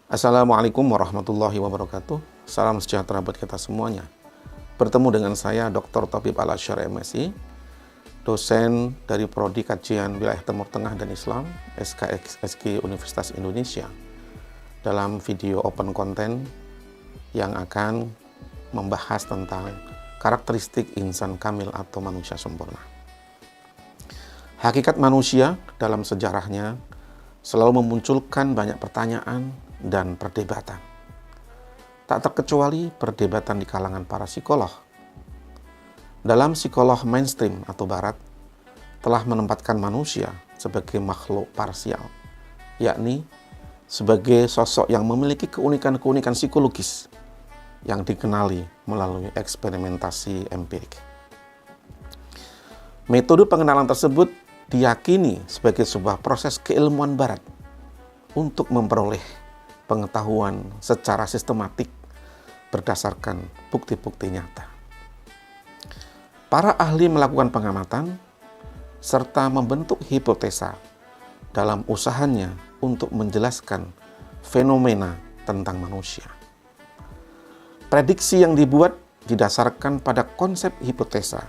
Assalamualaikum warahmatullahi wabarakatuh. Salam sejahtera buat kita semuanya. Bertemu dengan saya Dr. Thabib Al-Asy'ari MSI, dosen dari Prodi Kajian Wilayah Timur Tengah dan Islam SKSG Universitas Indonesia, dalam video open content yang akan membahas tentang karakteristik insan kamil atau manusia sempurna. Hakikat manusia dalam sejarahnya selalu memunculkan banyak pertanyaan dan perdebatan. Tak terkecuali perdebatan di kalangan para psikolog. Dalam psikolog mainstream atau barat telah menempatkan manusia sebagai makhluk parsial, yakni sebagai sosok yang memiliki keunikan-keunikan psikologis yang dikenali melalui eksperimentasi empirik. Metode pengenalan tersebut diyakini sebagai sebuah proses keilmuan barat untuk memperoleh pengetahuan secara sistematik berdasarkan bukti-bukti nyata. Para ahli melakukan pengamatan serta membentuk hipotesa dalam usahanya untuk menjelaskan fenomena tentang manusia. Prediksi yang dibuat didasarkan pada konsep hipotesa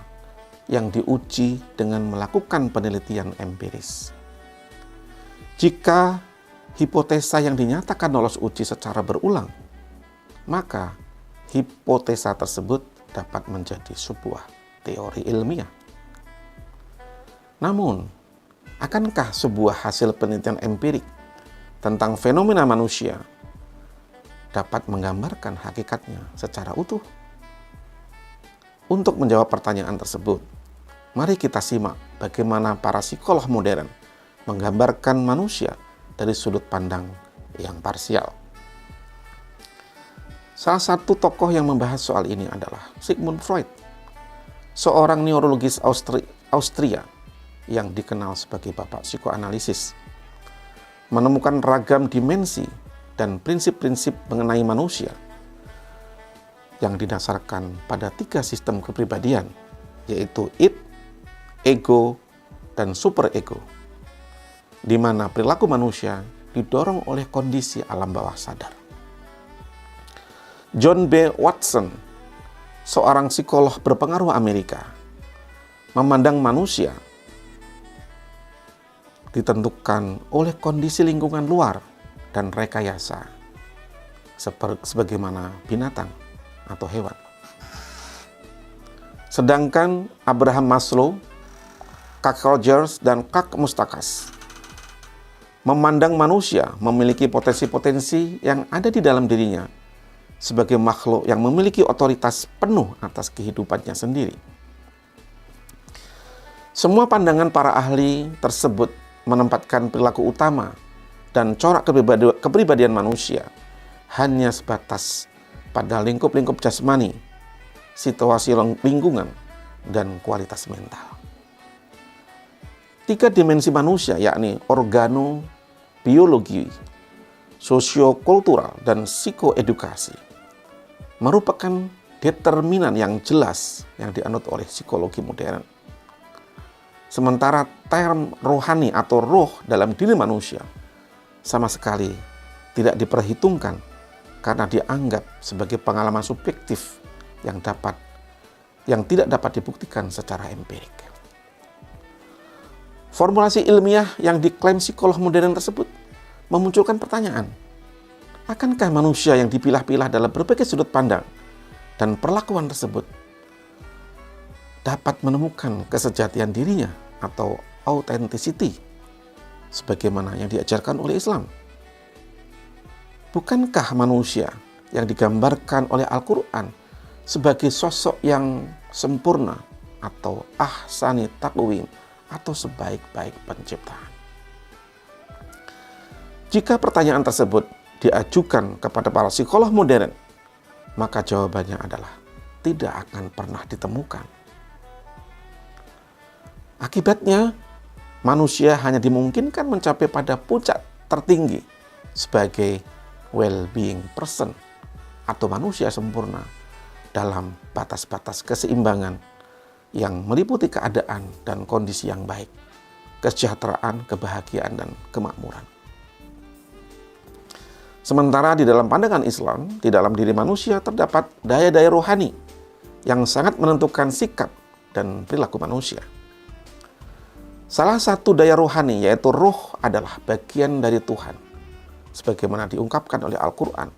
yang diuji dengan melakukan penelitian empiris. Jika hipotesa yang dinyatakan lolos uji secara berulang, maka hipotesa tersebut dapat menjadi sebuah teori ilmiah. Namun, akankah sebuah hasil penelitian empirik tentang fenomena manusia dapat menggambarkan hakikatnya secara utuh? Untuk menjawab pertanyaan tersebut, mari kita simak bagaimana para psikolog modern menggambarkan manusia dari sudut pandang yang parsial. Salah satu tokoh yang membahas soal ini adalah Sigmund Freud, seorang neurologis Austria yang dikenal sebagai bapak psikoanalisis. Menemukan ragam dimensi dan prinsip-prinsip mengenai manusia yang didasarkan pada 3 sistem kepribadian, yaitu id, ego, dan superego, di mana perilaku manusia didorong oleh kondisi alam bawah sadar. John B. Watson, seorang psikolog berpengaruh Amerika, memandang manusia ditentukan oleh kondisi lingkungan luar dan rekayasa, sebagaimana binatang atau hewan. Sedangkan Abraham Maslow, Carl Rogers, dan Karl Mustakas memandang manusia memiliki potensi-potensi yang ada di dalam dirinya sebagai makhluk yang memiliki otoritas penuh atas kehidupannya sendiri. Semua pandangan para ahli tersebut menempatkan perilaku utama dan corak kepribadian manusia hanya sebatas pada lingkup-lingkup jasmani, situasi lingkungan, dan kualitas mental. 3 dimensi manusia, yakni organo, biologi, sosiokultural, dan psikoedukasi, merupakan determinan yang jelas yang dianut oleh psikologi modern. Sementara term rohani atau roh dalam diri manusia sama sekali tidak diperhitungkan karena dianggap sebagai pengalaman subjektif yang tidak dapat dibuktikan secara empirik. Formulasi ilmiah yang diklaim psikolog modern tersebut memunculkan pertanyaan, akankah manusia yang dipilah-pilah dalam berbagai sudut pandang dan perlakuan tersebut dapat menemukan kesejatian dirinya atau authenticity sebagaimana yang diajarkan oleh Islam? Bukankah manusia yang digambarkan oleh Al-Quran sebagai sosok yang sempurna atau ahsani taqwim atau sebaik-baik penciptaan? Jika pertanyaan tersebut diajukan kepada para psikolog modern, maka jawabannya adalah tidak akan pernah ditemukan. Akibatnya, manusia hanya dimungkinkan mencapai pada puncak tertinggi sebagai well-being person atau manusia sempurna dalam batas-batas keseimbangan yang meliputi keadaan dan kondisi yang baik, kesejahteraan, kebahagiaan, dan kemakmuran. Sementara di dalam pandangan Islam, di dalam diri manusia terdapat daya-daya rohani yang sangat menentukan sikap dan perilaku manusia. Salah satu daya rohani yaitu roh adalah bagian dari Tuhan, sebagaimana diungkapkan oleh Al-Quran.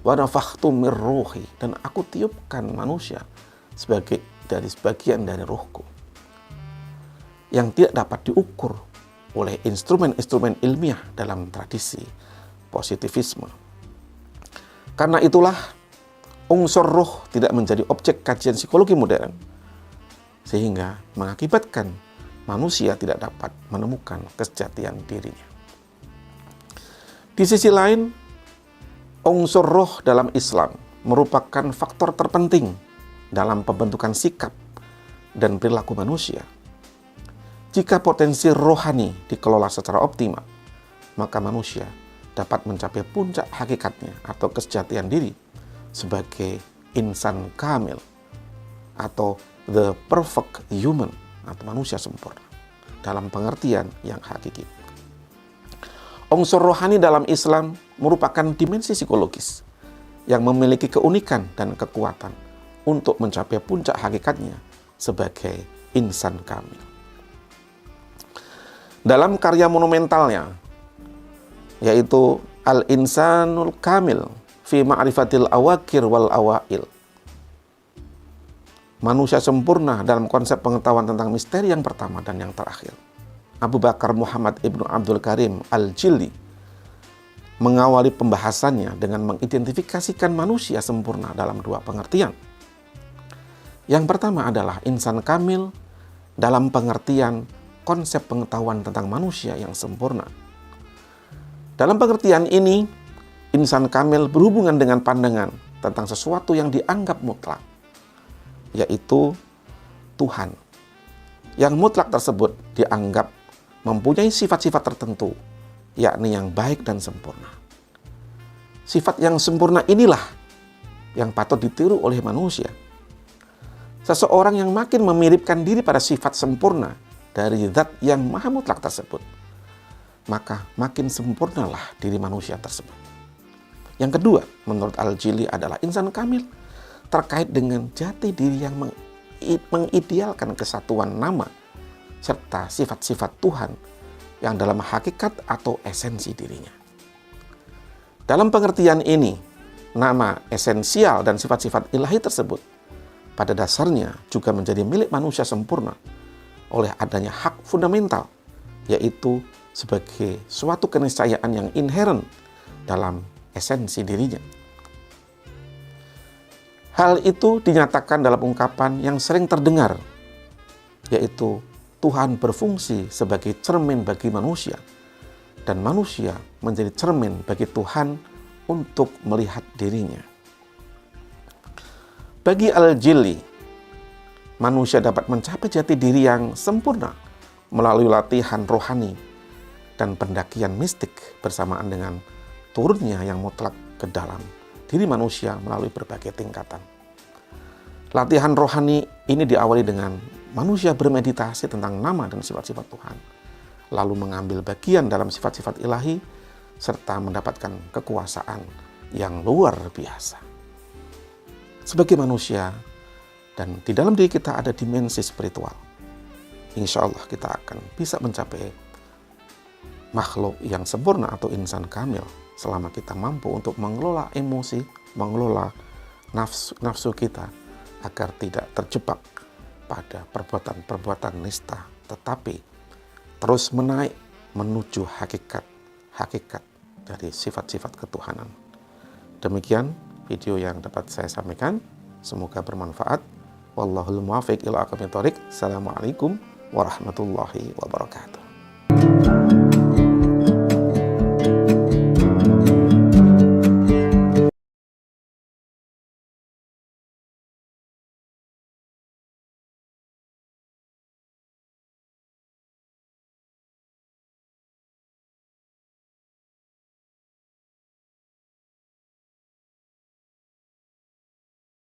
Wa nafakhtu mir ruhi, dan aku tiupkan manusia sebagai dari sebagian dari rohku, yang tidak dapat diukur oleh instrumen-instrumen ilmiah dalam tradisi positivisme. Karena itulah unsur roh tidak menjadi objek kajian psikologi modern, sehingga mengakibatkan manusia tidak dapat menemukan kesejatian dirinya. Di sisi lain, unsur roh dalam Islam merupakan faktor terpenting dalam pembentukan sikap dan perilaku manusia. Jika potensi rohani dikelola secara optimal, maka manusia dapat mencapai puncak hakikatnya atau kesejatian diri sebagai insan kamil atau the perfect human atau manusia sempurna dalam pengertian yang hakiki. Unsur rohani dalam Islam merupakan dimensi psikologis yang memiliki keunikan dan kekuatan untuk mencapai puncak hakikatnya sebagai insan kamil. Dalam karya monumentalnya, yaitu Al-Insanul Kamil fi Ma'rifatil Awakir wal Awail, manusia sempurna dalam konsep pengetahuan tentang misteri yang pertama dan yang terakhir, Abu Bakar Muhammad Ibnu Abdul Karim Al-Jilli mengawali pembahasannya dengan mengidentifikasikan manusia sempurna dalam dua pengertian. Yang pertama adalah insan kamil dalam pengertian konsep pengetahuan tentang manusia yang sempurna. Dalam pengertian ini, insan kamil berhubungan dengan pandangan tentang sesuatu yang dianggap mutlak, yaitu Tuhan. Yang mutlak tersebut dianggap mempunyai sifat-sifat tertentu, yakni yang baik dan sempurna. Sifat yang sempurna inilah yang patut ditiru oleh manusia. Seseorang yang makin memiripkan diri pada sifat sempurna dari zat yang maha mutlak tersebut, maka makin sempurnalah diri manusia tersebut. Yang kedua, menurut Al-Jilli adalah insan kamil terkait dengan jati diri yang mengidealkan kesatuan nama serta sifat-sifat Tuhan yang dalam hakikat atau esensi dirinya. Dalam pengertian ini, nama esensial dan sifat-sifat ilahi tersebut pada dasarnya juga menjadi milik manusia sempurna oleh adanya hak fundamental, yaitu sebagai suatu keniscayaan yang inheren dalam esensi dirinya. Hal itu dinyatakan dalam ungkapan yang sering terdengar, yaitu Tuhan berfungsi sebagai cermin bagi manusia, dan manusia menjadi cermin bagi Tuhan untuk melihat dirinya. Bagi Al-Jilli, manusia dapat mencapai jati diri yang sempurna melalui latihan rohani dan pendakian mistik bersamaan dengan turunnya yang mutlak ke dalam diri manusia melalui berbagai tingkatan. Latihan rohani ini diawali dengan manusia bermeditasi tentang nama dan sifat-sifat Tuhan, lalu mengambil bagian dalam sifat-sifat ilahi, serta mendapatkan kekuasaan yang luar biasa. Sebagai manusia, dan di dalam diri kita ada dimensi spiritual, insya Allah kita akan bisa mencapai makhluk yang sempurna atau insan kamil selama kita mampu untuk mengelola emosi, mengelola nafsu kita agar tidak terjebak pada perbuatan-perbuatan nista, tetapi terus menaik menuju hakikat dari sifat-sifat ketuhanan. Demikian video yang dapat saya sampaikan, semoga bermanfaat. Wallahul muwaffiq ila aqwamit thoriq. Assalamualaikum warahmatullahi wabarakatuh.